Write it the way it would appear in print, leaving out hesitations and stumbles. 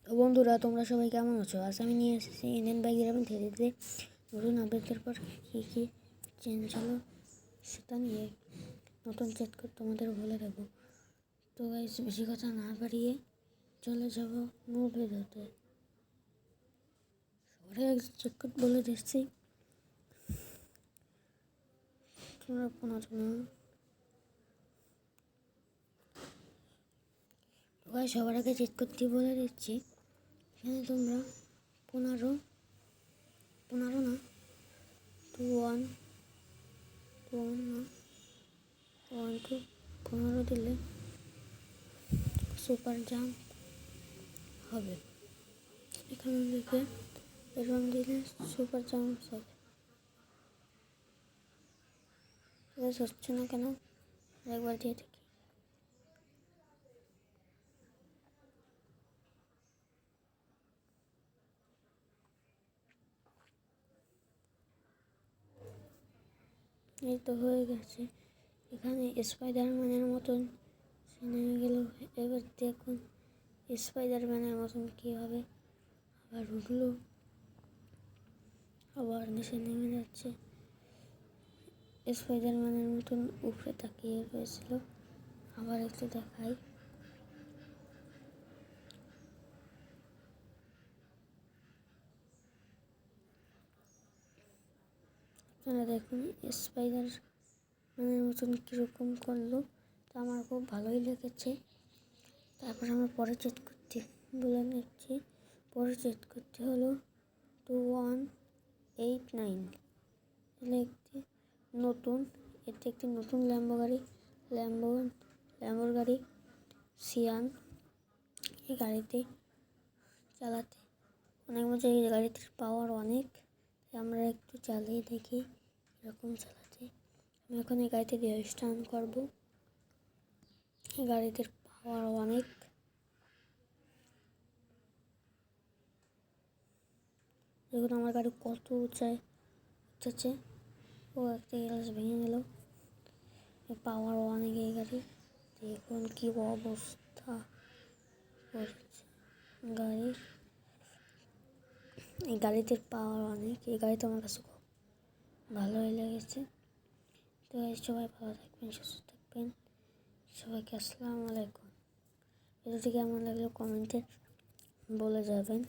তো বন্ধুরা, তোমরা সবাই কেমন আছো? আজ আমি নিয়ে এসেছি ইন্ডিয়ান বাইক 11 নতুন আপডেটের পর কী কী চেঞ্জ হলো সেটা নিয়ে নতুন চেক করে তোমাদের বলে দেবো। তো গাইস, বেশি কথা না বাড়িয়ে চলে যাব মূল ভিডিওতে। সবাই চেক করে বলে দিচ্ছি, তোমরা 15 সবার আগে চেক করতে বলে দিচ্ছি। এখানে তোমরা 15 না 1 না 15 দিলে সুপার জাম্প হবে। এখানে দেখে এরকম দিলে সুপার জাম্প হবে। হচ্ছে না কেন? একবার দিয়ে দেখি। এই তো হয়ে গেছে। এখানে স্পাইডারম্যানের মতন নেমে গেল। এবার দেখুন স্পাইডারম্যানের মতন কী হবে। আবার উঠলো, আবার নিচে নেমে যাচ্ছে। স্পাইডারম্যানের মতন উপরে তাকিয়ে রয়েছিল। আবার একটু দেখাই। আপনারা দেখুন স্পাইডারম্যানের মতন কীরকম করলো। তো আমার খুব ভালোই লেগেছে। তারপর আমরা পরে চেক করতে বলে নিচ্ছি। পরে চেক করতে হলো 2189। তাহলে একটি নতুন ল্যাম্বোর গাড়ি সিয়ান। এই গাড়িতে চালাতে অনেক মজা। এই গাড়িটির পাওয়ার অনেক। আমরা একটু চালিয়ে দেখি এরকম চালাতে। আমি এখন এই গাড়িতে দিয়ে স্টার্ট করবো। এই গাড়িটির পাওয়ার অনেক। দেখুন আমার গাড়ি কত উঁচায় উঠেছে। ও একটা গ্লাস ভেঙে গেল। পাওয়ার অনেক এই গাড়ি। দেখুন কি অবস্থা করেছে গাড়ির। এই গাড়িটির পাওয়ার অনেক। এই গাড়িতে আমার কাছে খুব ভালোই লেগেছে। তো সবাই ভালো থাকবেন, সুস্থ থাকবেন। সবাইকে আসসালামু আলাইকুম। ভিডিওটি কেমন লাগলো কমেন্টে বলে যাবেন।